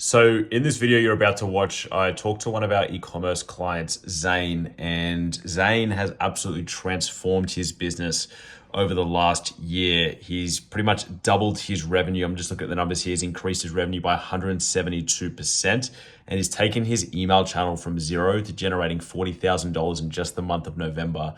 So, in this video you're about to watch, I talked to one of our e-commerce clients, Zane, and Zane has absolutely transformed his business over the last year. He's pretty much doubled his revenue. I'm just looking at the numbers here. He's increased his revenue by 172%, and he's taken his email channel from zero to generating $40,000 in just the month of November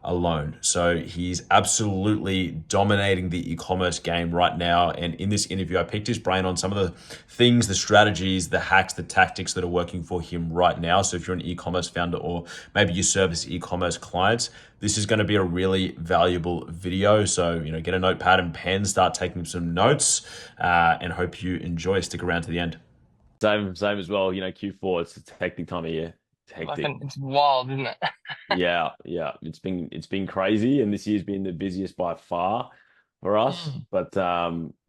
alone. So he's absolutely dominating the e-commerce game right now. And in this interview, I picked his brain on some of the things, the strategies, the hacks, the tactics that are working for him right now. So if you're an e-commerce founder or maybe you service e-commerce clients, this is going to be a really valuable video. So, get a notepad and pen, start taking some notes, and hope you enjoy. Stick around to the end. Same as well. Q4, it's a hectic time of year. It's hectic. Fucking, it's wild, isn't it? Yeah, yeah. It's been crazy, and this year's been the busiest by far for us. Mm. But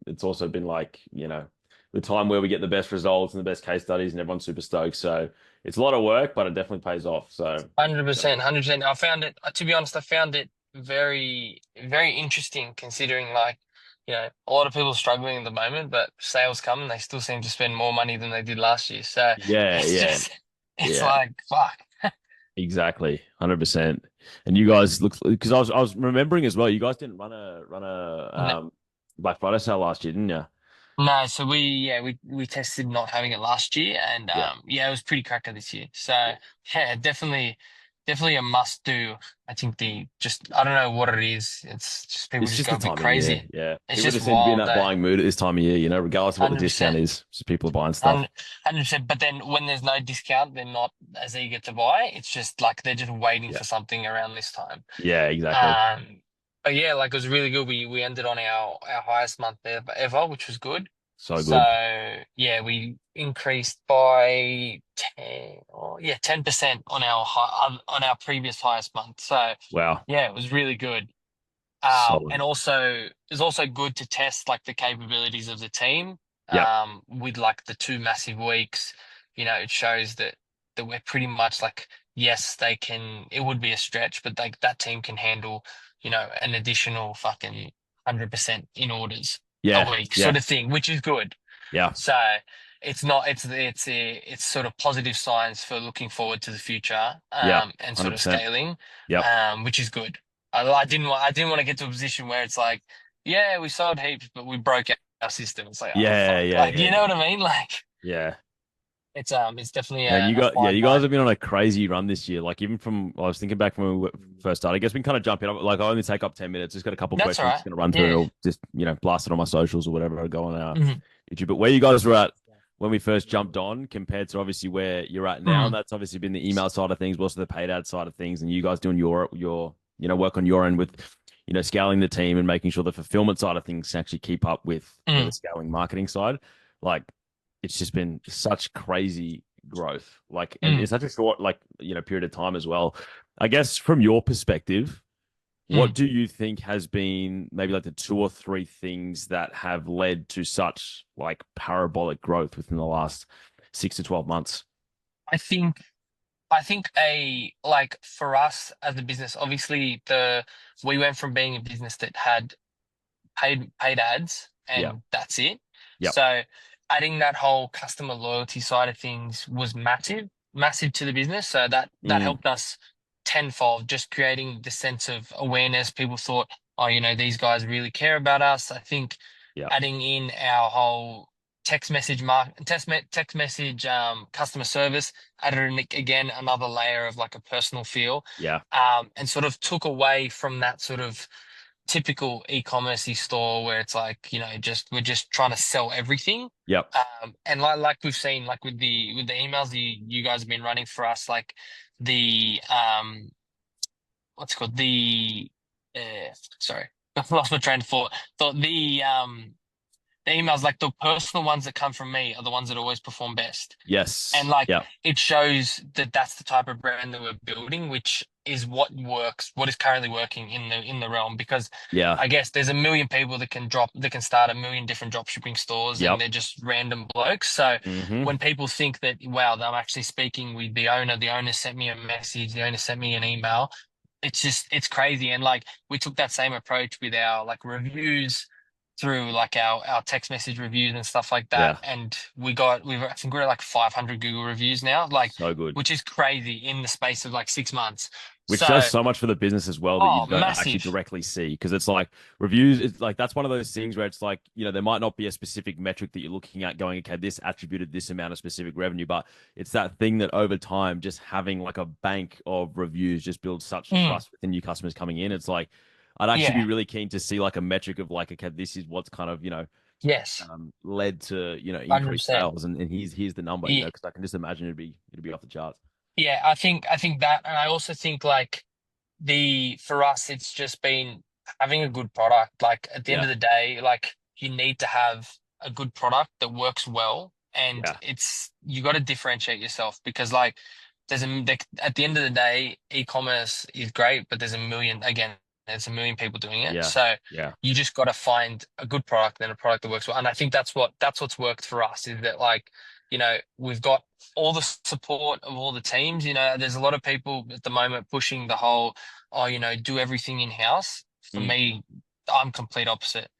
it's also been like, the time where we get the best results and the best case studies, and everyone's super stoked. So it's a lot of work, but it definitely pays off. So, 100%, 100%. I found it, to be honest, I found it very, very interesting considering a lot of people are struggling at the moment, but sales come and they still seem to spend more money than they did last year. So yeah, it's yeah, just, it's yeah. like, fuck. Exactly, 100%. And you guys look, because I was remembering as well. You guys didn't run a Black Friday sale last year, didn't you? No, so we tested not having it last year, and Yeah. it was pretty cracker this year. So Yeah. yeah, definitely a must do. I think the just I don't know what it is. It's just people It's just just go the a bit time of year. crazy. Yeah. It's People just just seem to be in wild that though. buying mood at this time of year, regardless of what the discount 100%. is. Just people are buying stuff. 100%. But then when there's no discount, they're not as eager to buy. It's just like they're just waiting Yeah. for something around this time. Yeah, exactly. But yeah, like it was really good. We ended on our highest month ever, which was good. So So good. yeah, we increased by 10% on on our previous highest month. So Wow. yeah, it was really good. Solid. And also it's also good to test like the capabilities of the team. Yep. With like the two massive weeks, it shows that we're pretty much like, yes, they can. It would be a stretch, but like that team can handle, an additional fucking 100% in orders a Yeah. week, sort Yeah. of thing, which is good. Yeah. So it's not it's sort of positive signs for looking forward to the future, Yeah. and sort of 100%. scaling, Yep. which is good. I didn't want to get to a position where it's like, yeah, we sold heaps, but we broke our system. It's like, oh Yeah. fuck, Yeah. like, Yeah. you know what I mean? Like Yeah. it's definitely Man, a you fine guys line. have been on a crazy run this year. Like even from, I was thinking back from when we first started. I guess we can kind of jump in. Like I only take up 10 minutes. Just got a couple That's all questions. right. Just gonna run through it Yeah. or just blast it on my socials or whatever. Or go on our Mhm. YouTube. But where you guys were at when we first jumped on, compared to obviously where you're at now, and Mm. that's obviously been the email side of things, but also the paid ad side of things, and you guys doing your work on your end with scaling the team and making sure the fulfillment side of things can actually keep up with the Mm. scaling marketing side. Like it's just been such crazy growth, like, and Mm. it's such a short, like, period of time as well. I guess from your perspective, what Mm. do you think has been maybe like the two or three things that have led to such like parabolic growth within the last 6 to 12 months? I think I think a like for us as a business, obviously the we went from being a business that had paid ads Yep. and that's it. Yep. So adding that whole customer loyalty side of things was massive to the business. So that Mm, helped us tenfold, just creating the sense of awareness. People thought, oh, these guys really care about us. I think yep. adding in our whole text message customer service added again another layer of like a personal feel, Yeah. and sort of took away from that sort of typical e-commerce store where it's like, just we're just trying to sell everything. Yep. And like we've seen, like with the emails you guys have been running for us, like the what's it called, the sorry, I lost my train of thought. The emails, like the personal ones that come from me, are the ones that always perform best. And Yes. like Yep. it shows that that's the type of brand that we're building, which is what is currently working in the realm. Because Yeah. I guess there's a million people that can start a million different drop shipping stores, and Yep. they're just random blokes. So Mm-hmm. when people think that, wow, I'm actually speaking with the owner sent me a message, the owner sent me an email, it's crazy. And like we took that same approach with our like reviews. through like our text message reviews and stuff like that. Yeah. And I think we're at like 500 Google reviews now, like, So good. which is crazy in the space of like 6 months. Which does So, so much for the business as well that you oh, don't actually massive. directly see. Because it's like reviews, it's like that's one of those things where it's like, there might not be a specific metric that you're looking at going, okay, this attributed this amount of specific revenue, but it's that thing that over time, just having like a bank of reviews just builds such Mm, trust within new customers coming in. It's like, I'd actually yeah. be really keen to see like a metric of like, okay, this is what's kind of, Yes. led to, increased 100%. sales. And here's the number, Yeah. because I can just imagine it'd be off the charts. Yeah. I think that, and I also think like for us, it's just been having a good product. Like at the end Yeah. of the day, like you need to have a good product that works well, and Yeah. you got to differentiate yourself because like at the end of the day, e-commerce is great, but there's a million people doing it. Yeah. So Yeah. you just got to find a good product and a product that works well. And I think that's what's worked for us is that like, we've got all the support of all the teams. There's a lot of people at the moment pushing the whole, oh, do everything in house. For Mm. me, I'm complete opposite.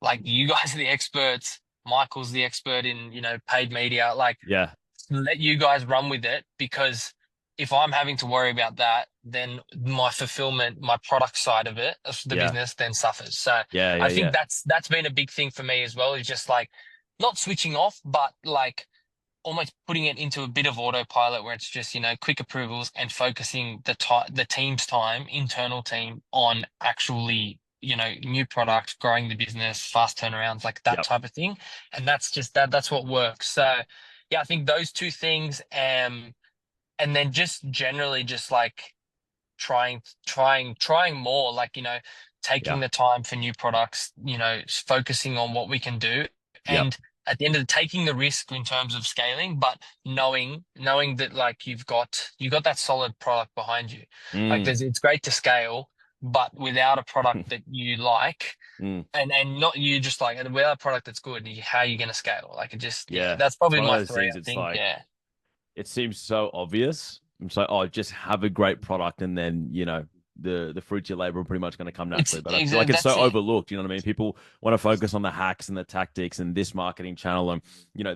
Like you guys are the experts. Michael's the expert in, paid media. Like Yeah. let you guys run with it because if I'm having to worry about that, then my fulfillment, my product side of it, of the Yeah. business, then suffers. So Yeah. Yeah. I think Yeah. that's been a big thing for me as well, is just like not switching off, but like almost putting it into a bit of autopilot where it's just, quick approvals and focusing the team's time, internal team, on actually, new product, growing the business, fast turnarounds, like that Yep. type of thing. And that's just that's what works. So yeah, I think those two things, and then just generally just like trying more, like, taking Yeah. the time for new products, focusing on what we can do. Yep. And at the end of the taking the risk in terms of scaling, but knowing that like you got that solid product behind you. Like Mm. it's great to scale, but without a product that you like, Mm. and not you just like, and without a product that's good, how are you going to scale? Like yeah, Yeah. that's It's probably one of my those three, things. I It's think. like Yeah. it seems so obvious. It's like, oh, just have a great product, and then the fruits of your labor are pretty much going to come naturally. But I feel like it's That's so it. overlooked. You know what I mean? People want to focus on the hacks and the tactics and this marketing channel and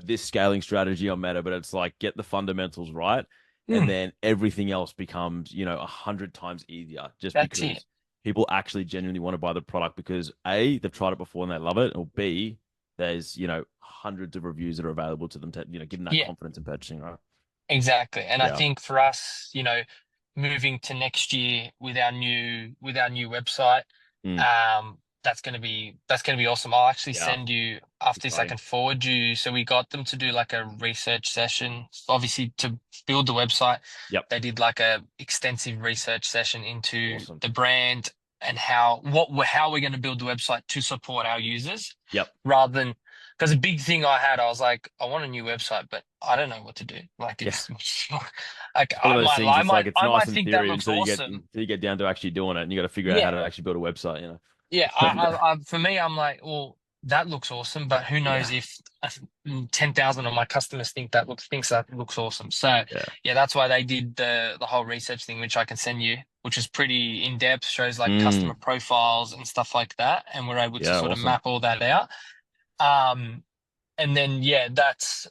this scaling strategy on Meta. But it's like get the fundamentals right, and Mm, then everything else becomes 100 times easier. Just that's it. because people actually genuinely want to buy the product because A, they've tried it before and they love it, or B, there's hundreds of reviews that are available to them to give them that Yeah. confidence in purchasing, right? Exactly. And I Yeah. think for us, moving to next year with our new website, Mm. um, that's gonna be awesome. I'll actually Yeah. send you after this, I Exciting. can forward you. So we got them to do like a research session, obviously to build the website. Yep. They did like a extensive research session into Awesome. the brand and how we're going to build the website to support our users Yep. rather than, because a big thing I was like, I want a new website, but I don't know what to do. Like Yeah. it's like One of those things. I It's like might it's I nice might in think that theory looks until awesome. you get down to actually doing it, and you got to figure out how Yeah, to actually build a website. yeah. For me, I'm like, well, that looks awesome, but who knows Yeah. if 10,000 of my customers thinks that looks awesome. So Yeah. yeah, that's why they did the whole research thing, which I can send you, which is pretty in depth, shows like customer Mm. profiles and stuff like that, and we're able to Yeah. sort of Awesome. map all that out. Um, and then yeah, that's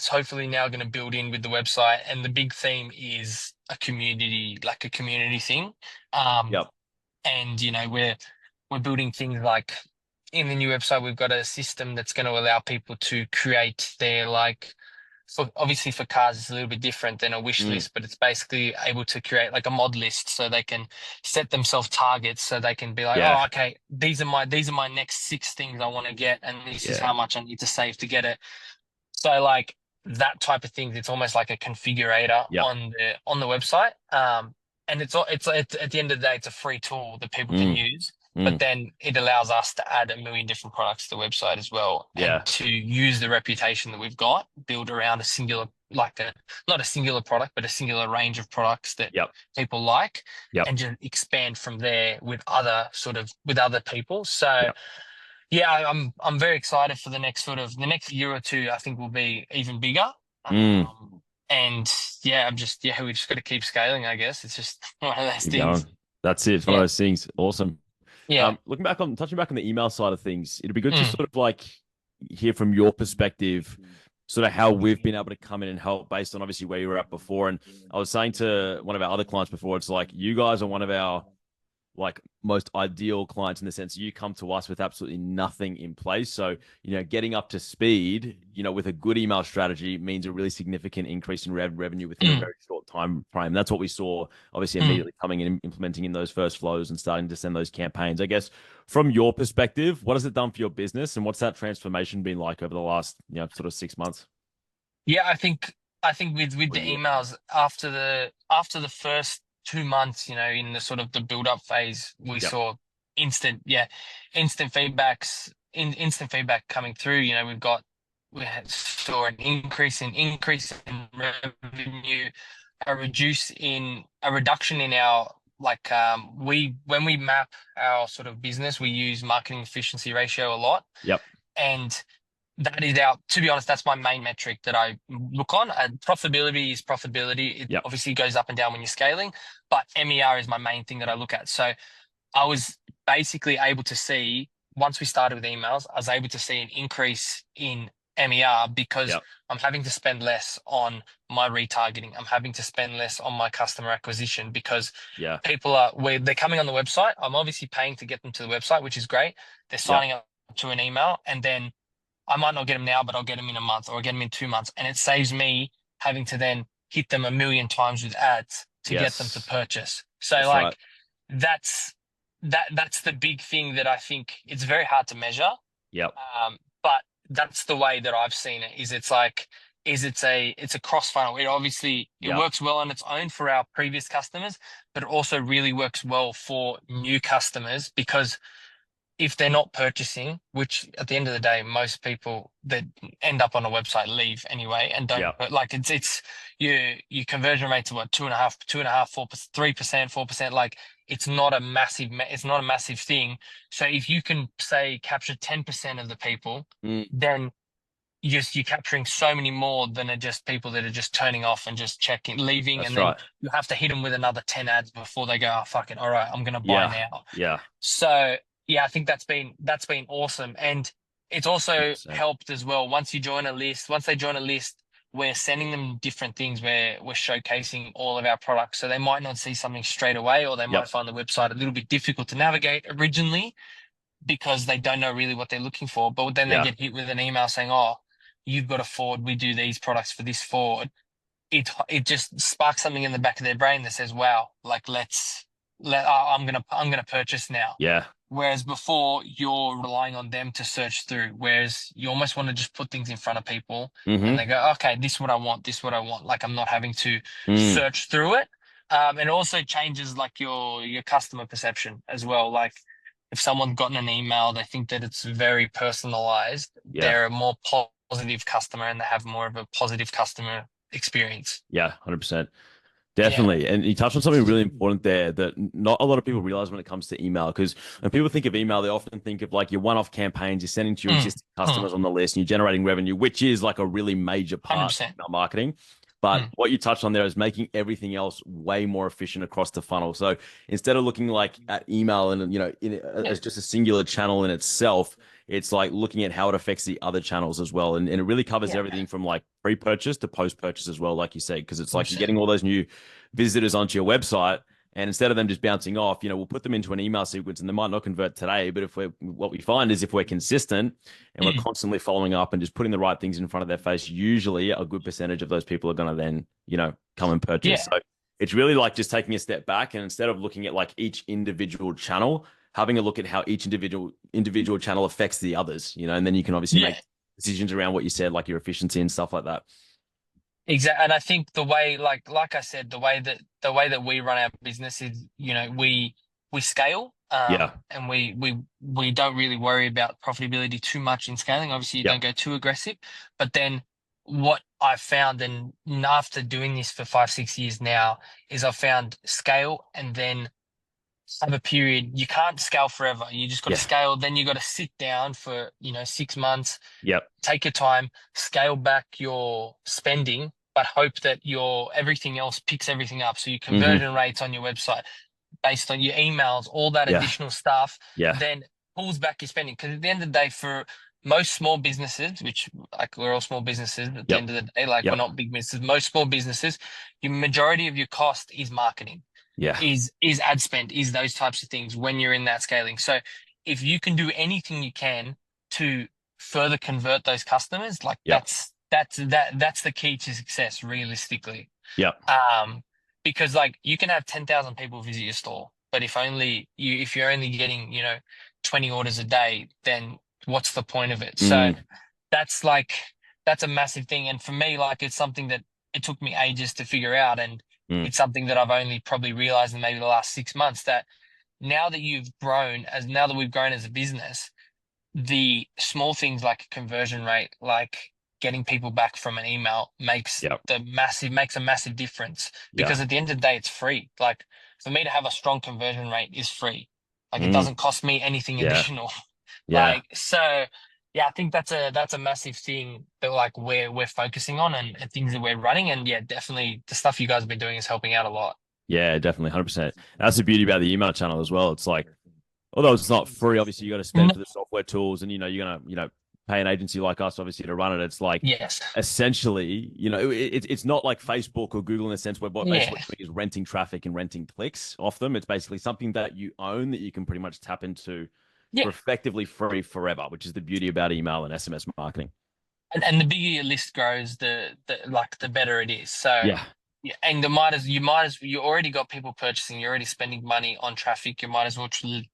hopefully now going to build in with the website, and the big theme is a community thing. Um, Yep. and we're building things like in the new website, we've got a system that's going to allow people to create their like, obviously for cars it's a little bit different than a wish Mm. list, but it's basically able to create like a mod list so they can set themselves targets, so they can be like, Yeah. oh, okay, these are my next 6 things I want to get, and this is Yeah. how much I need to save to get it. So like that type of things, it's almost like a configurator Yep. on the website. And it's at the end of the day, it's a free tool that people can Mm. use. But Mm. then it allows us to add a million different products to the website as well, and Yeah. to use the reputation that we've got, build around a singular, like a not a singular product, but a singular range of products that Yep. people like, Yep. and just expand from there with other people. So Yep. yeah, I'm very excited for the next year or two. I think will be even bigger. Mm. And yeah, we just got to keep scaling. I guess it's just one of those Keep things. going. That's it. It's one of Yeah, those things. Awesome. Yeah. Touching back on the email side of things, it'd be good to Mm. sort of like hear from your perspective, sort of how we've been able to come in and help based on obviously where you were at before. And I was saying to one of our other clients before, it's like you guys are one of our like most ideal clients in the sense you come to us with absolutely nothing in place. So, getting up to speed, with a good email strategy means a really significant increase in revenue within a Mm. very short time frame. That's what we saw, obviously, Mm. immediately coming in and implementing in those first flows and starting to send those campaigns. I guess from your perspective, what has it done for your business and what's that transformation been like over the last, sort of 6 months? Yeah, I think with Or the year? emails after the first 2 months, in the sort of the build up phase, we Yep. saw instant feedback coming through. Saw an increase in revenue, a reduction in our like we when we map our sort of business, we use marketing efficiency ratio a lot, Yep. and that is to be honest, that's my main metric that I look on. And profitability is profitability. It Yep. obviously goes up and down when you're scaling, but MER is my main thing that I look at. So I was basically able to see, once we started with emails, I was able to see an increase in MER because Yep. I'm having to spend less on my retargeting. I'm having to spend less on my customer acquisition because Yeah. they're coming on the website. I'm obviously paying to get them to the website, which is great. They're Yep. signing up to an email, and then I might not get them now, but I'll get them in a month or I'll get them in 2 months. And it saves me having to then hit them a million times with ads to get them to Yes. purchase. So That's right. like that's that's the big thing that I think it's very hard to measure. Yep. But that's the way that I've seen it, it's a cross funnel. It Yep. works well on its own for our previous customers, but it also really works well for new customers because if they're not purchasing, which at the end of the day, most people that end up on a website leave anyway and don't, Yep. but like it's your conversion rates are what, 2.5, 4%, 3%, 4%. Like it's not a massive thing. So if you can say capture 10% of the people, Mm, then you're capturing so many more than are just people that are just turning off and just checking, leaving, that's and then right. you have to hit them with another 10 ads before they go, oh fuck it, all right, I'm gonna buy Yeah. now. Yeah. So yeah, I think that's been awesome, and it's also 100%. helped as well. Once they join a list, we're sending them different things where we're showcasing all of our products. So they might not see something straight away, or they might Yep. find the website a little bit difficult to navigate originally because they don't know really what they're looking for. But then they Yeah. get hit with an email saying, "Oh, you've got a Ford. We do these products for this Ford." It just sparks something in the back of their brain that says, "Wow, like I'm gonna purchase now." Yeah. Whereas before, you're relying on them to search through. Whereas you almost want to just put things in front of people and Mm-hmm. they go, okay, this is what I want. This is what I want. Like I'm not having to Mm. search through it. And it also changes like your customer perception as well. Like if someone's gotten an email, they think that it's very personalized. Yeah. They're a more positive customer and they have more of a positive customer experience. Yeah. 100%. Yeah. Definitely. And you touched on something really important there that not a lot of people realize when it comes to email. Because when people think of email, they often think of like your one-off campaigns you're sending to your Mm, existing customers on the list and you're generating revenue, which is like a really major part of 100%. email marketing. But Mm, what you touched on there is making everything else way more efficient across the funnel. So instead of looking like at email and yeah. as just a singular channel in itself, it's like looking at how it affects the other channels as well. And it really covers Yeah. everything from like pre-purchase to post-purchase as well, like you said, because it's like you're 100%. getting all those new visitors onto your website. And instead of them just bouncing off, we'll put them into an email sequence and they might not convert today. But what we find is if we're consistent and we're Mm, constantly following up and just putting the right things in front of their face, usually a good percentage of those people are going to then, come and purchase. yeah. So it's really like just taking a step back and instead of looking at like each individual channel, having a look at how each individual channel affects the others, and then you can obviously Yeah. make decisions around what you said, like your efficiency and stuff like that. Exactly, and I think the way, like I said, the way that we run our business is, we scale, Yeah. and we don't really worry about profitability too much in scaling. Obviously, you Yep. don't go too aggressive, but then what I've found, and after doing this for 5, 6 years now, is I've found scale and then have a period. You can't scale forever. You just got to Yeah. scale. Then you got to sit down for 6 months, Yep. take your time, scale back your spending, but hope that your everything else picks everything up. So your Mm-hmm. conversion rates on your website, based on your emails, all that Yeah. additional stuff, Yeah. then pulls back your spending. Because at the end of the day, for most small businesses, which like we're all small businesses at the Yep. end of the day, like we're Yep. not big businesses, most small businesses, your majority of your cost is marketing, Yeah. is ad spend, is those types of things when you're in that scaling. So if you can do anything you can to further convert those customers, like Yep. that's the key to success realistically. Yep. Because like you can have 10,000 people visit your store, but if you're only getting, 20 orders a day, then what's the point of it? So that's like, that's a massive thing. And for me, like it's something that it took me ages to figure out. And it's something that I've only probably realized in maybe the last 6 months, that now that now that we've grown as a business, the small things like conversion rate, like getting people back from an email makes Yep. makes a massive difference, Yeah. because at the end of the day, it's free. Like for me to have a strong conversion rate is free. Like it Mm. doesn't cost me anything Yeah. additional. Yeah. Like, so yeah, I think that's a massive thing that like we're focusing on, and things that we're running. And yeah, definitely the stuff you guys have been doing is helping out a lot. Yeah, definitely, 100%. That's the beauty about the email channel as well. It's like, although it's not free, obviously you got to spend N- for the software tools, and you're gonna pay an agency like us obviously to run it. It's like Yes. essentially, it's not like Facebook or Google in a sense where what Yeah. basically doing is renting traffic and renting clicks off them. It's basically something that you own that you can pretty much tap into Yeah. for effectively free forever, which is the beauty about email and SMS marketing. And the bigger your list grows, the better it is. So Yeah. yeah, and you already got people purchasing, you're already spending money on traffic. You might as well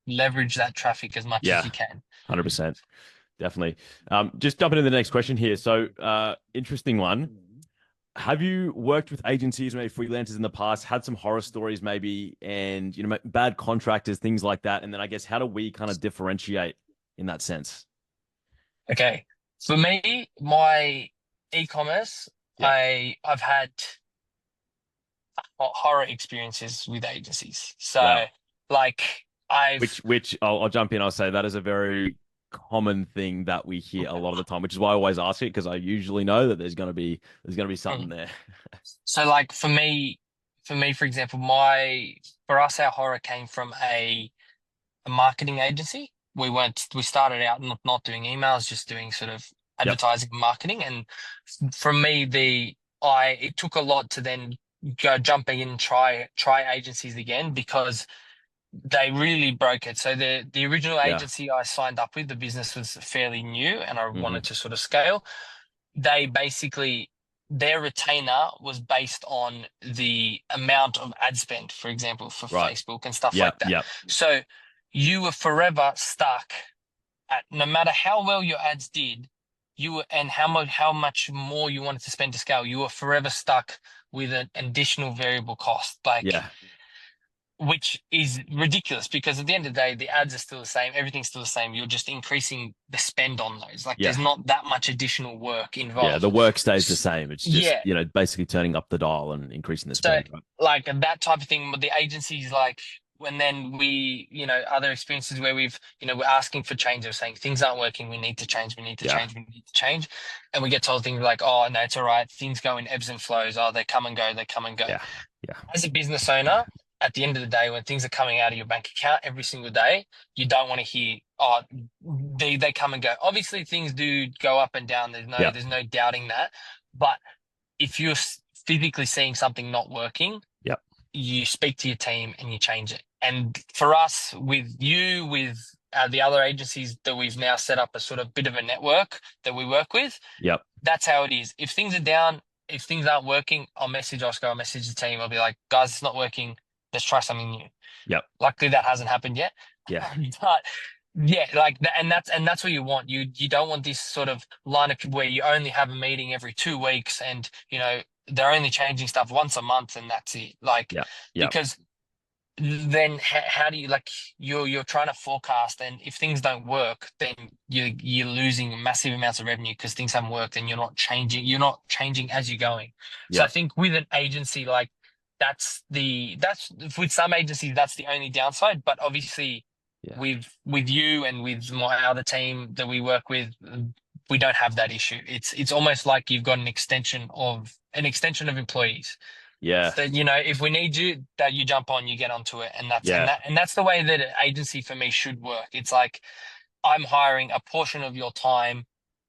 leverage that traffic as much Yeah. as you can. 100%. Definitely. Just jumping into the next question here. So, interesting one. Have you worked with agencies, maybe freelancers in the past, had some horror stories maybe, and, bad contractors, things like that? And then I guess, how do we kind of differentiate in that sense? Okay. For me, my e-commerce, Yeah. I've had horror experiences with agencies. So Wow. like Which I'll jump in. I'll say that is a very common thing that we hear a lot of the time, which is why I always ask it, because I usually know that there's gonna be something there. So like for example, for us, our horror came from a marketing agency. We started out not doing emails, just doing sort of Yep. advertising and marketing. And from me, it took a lot to then go jumping in and try agencies again, because they really broke it. So the original Yeah. agency I signed up with, the business was fairly new and I Mhm. wanted to sort of scale. They basically, their retainer was based on the amount of ad spend, for example, for Right. Facebook and stuff Yeah. like that. Yeah. So you were forever stuck at, no matter how well your ads did, and how much more you wanted to spend to scale, you were forever stuck with an additional variable cost. Like, Yeah. which is ridiculous, because at the end of the day, the ads are still the same, everything's still the same. You're just increasing the spend on those. Like, Yeah. there's not that much additional work involved. Yeah. The work stays the same. It's just, Yeah. basically turning up the dial and increasing the So, spend. Right? like that type of thing, with the agencies, like when then other experiences where we're asking for change, of saying things aren't working, we need to change, we need to Yeah. change, we need to change. And we get told things like, oh, no, it's all right. Things go in ebbs and flows. Oh, they come and go, they come and go. Yeah. Yeah. As a business owner, at the end of the day, when things are coming out of your bank account every single day, you don't want to hear, oh, they come and go. Obviously, things do go up and down. Yeah. There's no doubting that. But if you're physically seeing something not working, Yep. you speak to your team and you change it. And for us, with the other agencies that we've now set up a sort of bit of a network that we work with, Yep. that's how it is. If things are down, if things aren't working, I'll message Oscar, I'll message the team. I'll be like, guys, it's not working. Let's try something new. Yep. Luckily, that hasn't happened yet. Yeah. But yeah, like that, and that's what you want. You don't want this sort of line of people where you only have a meeting every 2 weeks, and they're only changing stuff once a month, and that's it. Like, Yeah. Yeah. because then how do you, like, you're trying to forecast, and if things don't work, then you're losing massive amounts of revenue because things haven't worked, and you're not changing as you're going. So I think with an agency, like, that's with some agencies that's the only downside, but obviously with you and with my other team that we work with, we don't have that issue. It's almost like you've got an extension of employees. Yeah. So, if we need you, that you jump on, you get onto it, and that's and Yeah. that and that's the way that an agency for me should work. It's like I'm hiring a portion of your time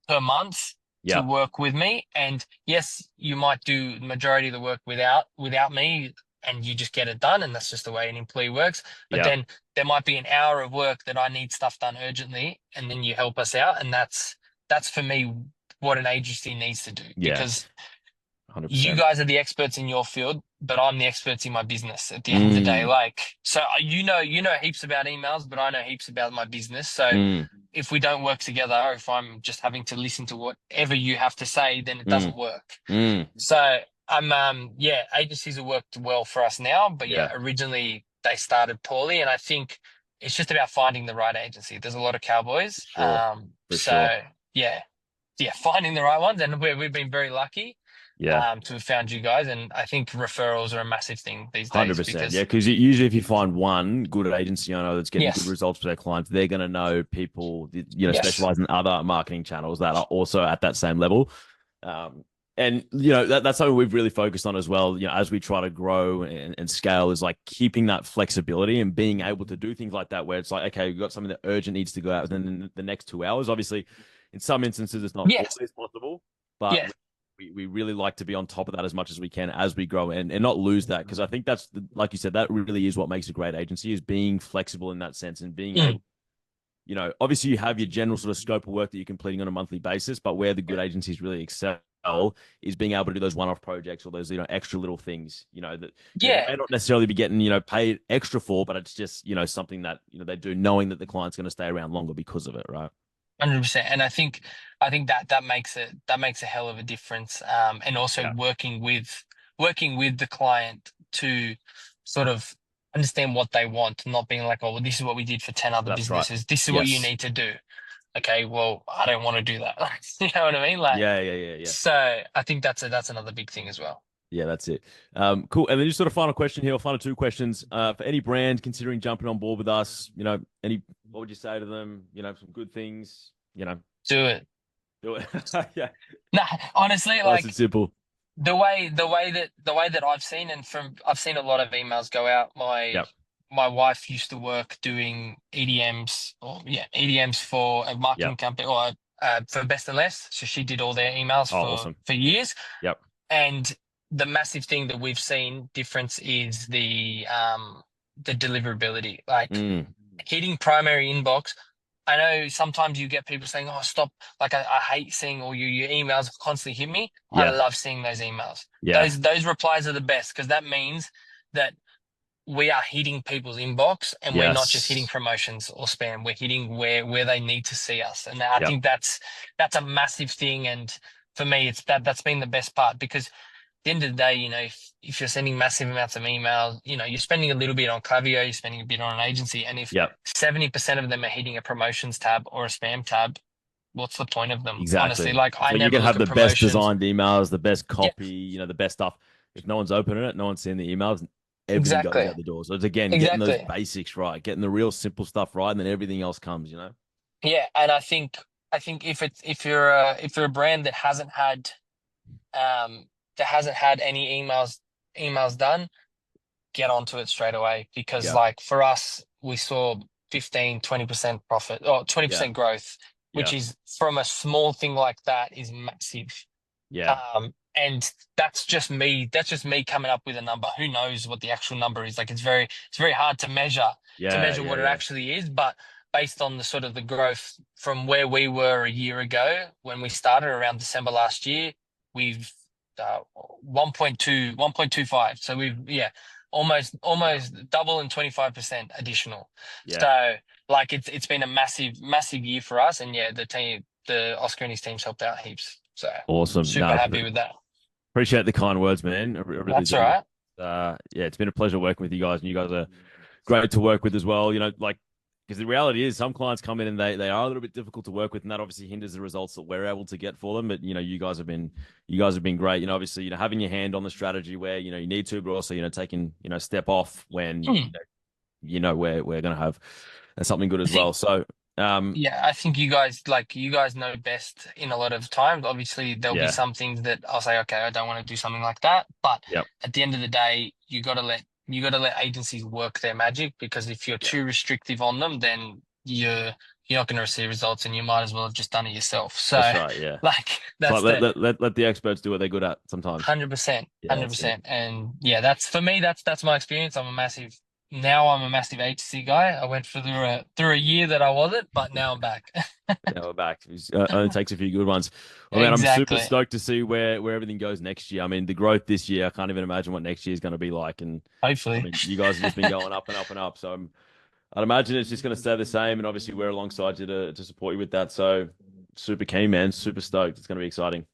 per month to Yeah. work with me. And yes, you might do the majority of the work without me, and you just get it done. And that's just the way an employee works. But Yeah. then there might be an hour of work that I need stuff done urgently, and then you help us out. And that's for me what an agency needs to do, because Yes. you 100%. guys are the experts in your field, but I'm the experts in my business at the end of the day. Mm. Like, so you know heaps about emails, but I know heaps about my business. So Mm. if we don't work together, if I'm just having to listen to whatever you have to say, then it Mm. doesn't work. Mm. So yeah, agencies have worked well for us now, but yeah, Yeah. originally they started poorly, and I think it's just about finding the right agency. There's a lot of For cowboys. sure. For sure. So yeah, finding the right ones, and we've been very lucky Yeah. to have found you guys, and I think referrals are a massive thing these days 100%. Yeah. because Because usually if you find one good agency owner that's getting good yes, results for their clients, they're going to know people, yes, specialize in other marketing channels that are also at that same level. Um, and that's something we've really focused on as well. As we try to grow and scale, is like keeping that flexibility and being able to do things like that, where it's like, okay, we've got something that urgent needs to go out within the next 2 hours. Obviously, in some instances, it's not yes, always possible, but yes, we really like to be on top of that as much as we can as we grow and not lose that, because I think that's like you said, that really is what makes a great agency, is being flexible in that sense and being mm, able, obviously you have your general sort of scope of work that you're completing on a monthly basis, but where the good agencies really excel is being able to do those one-off projects or those extra little things, that they yeah. may not necessarily be getting paid extra for, but it's just something that they do, knowing that the client's going to stay around longer because of it, right? 100%, and I think that makes a hell of a difference. And also Yeah, working with the client to sort of understand what they want, not being like, oh, well, this is what we did for 10 other that's right. businesses. This is what you Yes. need to do. Okay, well, I don't want to do that. You know what I mean? Like, Yeah, yeah, yeah, yeah. so I think that's another big thing as well. Yeah, that's it. Cool. And then just sort of final question here, or final two questions. For any brand considering jumping on board with us, what would you say to them? Some good things, Do it. do it. Yeah. Nah, honestly, Nice and like simple. the way that I've seen, and I've seen a lot of emails go out. My Yep. my wife used to work doing EDMs, or yeah, EDMs for a Yep. marketing company, or for Best and Less. So she did all their emails Oh, for awesome. years. Yep. And the massive thing that we've seen difference is the deliverability. Like Mm. hitting primary inbox. I know sometimes you get people saying, "Oh, stop!" Like I hate seeing all your emails constantly hit me. I Yeah. love seeing those emails. Yeah. Those replies are the best, because that means that we are hitting people's inbox, and we're not just hitting Yes. promotions or spam. We're hitting where they need to see us, and I Yep. think that's a massive thing. And for me, it's that's been the best part, because the end of the day, if you're sending massive amounts of emails, you're spending a little bit on Klaviyo, you're spending a bit on an agency. And if Yep. 70% of them are hitting a promotions tab or a spam tab, what's the point of them? Honestly, Exactly. like I So you never can look have at the best promotions. designed emails, the best Yeah, copy, the best stuff. If no one's opening it, no one's seeing the emails, everything goes exactly. out the door. So it's again getting those Exactly. basics right, getting the real simple stuff right, and then everything else comes. Yeah. And I think if you're a brand that hasn't had any emails done, get onto it straight away, because Yeah. like for us, we saw 15-20% profit, or Yeah. 20% growth, which Yeah. is, from a small thing like that, is massive. Yeah. And that's just me coming up with a number. Who knows what the actual number is? Like it's very hard to measure Yeah. Yeah. what it Yeah. actually is, but based on the sort of the growth from where we were a year ago when we started around December last year, we've 1.2 1.25. So we've, yeah, almost double, and 25% additional. Yeah. So like it's been a massive year for us, and yeah, the Oscar and his teams helped out heaps. So Awesome. super No, happy with that. appreciate the kind words, man. I really That's all do. right. Yeah, it's been a pleasure working with you guys, and you guys are great to work with as well. Like, because the reality is some clients come in and they are a little bit difficult to work with, and that obviously hinders the results that we're able to get for them. But you guys have been great. Obviously, having your hand on the strategy where you need to, but also taking step off when Hmm. we're gonna have something good I as think well. So Yeah, I think you guys know best in a lot of times. Obviously, there'll be Yeah. some things that I'll say, okay, I don't want to do something like that. But Yep. at the end of the day, you gotta let agencies work their magic, because if you're Yeah. too restrictive on them, then you're not going to receive results, and you might as well have just done it yourself. So, That's right. Yeah. like It's like that's the let the experts do what they're good at sometimes. 100%, Yeah, hundred that's it. percent, and yeah, that's for me. That's my experience. I'm a massive agency guy. I went through a year that I wasn't, but now I'm back. Now we're back. It only takes a few good ones. Well, man, I'm super Exactly. stoked to see where everything goes next year. I mean, the growth this year, I can't even imagine what next year is going to be like. And I Hopefully. mean, you guys have just been going up and up and up. So I'd imagine it's just going to stay the same. And obviously, we're alongside you to support you with that. So super keen, man. Super stoked. It's going to be exciting.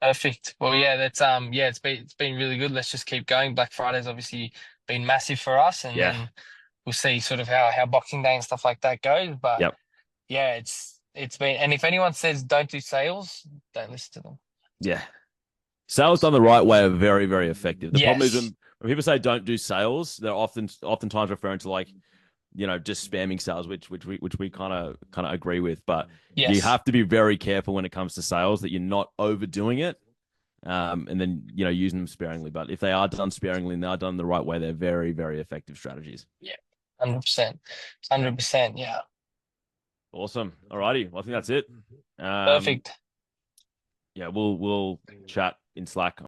Perfect. Well, yeah, that's yeah, it's been really good. Let's just keep going. Black Friday's obviously been massive for us, and Yeah. then we'll see sort of how Boxing Day and stuff like that goes. But Yep. yeah, it's been, and if anyone says don't do sales, don't listen to them. Yeah. Sales done the right way are very, very effective. The problem is Yes. when people say don't do sales, they're oftentimes referring to like, just spamming sales, which we kind of agree with. But you Yes. have to be very careful when it comes to sales that you're not overdoing it, and then using them sparingly. But if they are done sparingly and they are done the right way, they're very, very effective strategies. Yeah. 100%. 100%. Yeah. Awesome. Alrighty. Well, I think that's it. Perfect. Yeah, we'll chat in Slack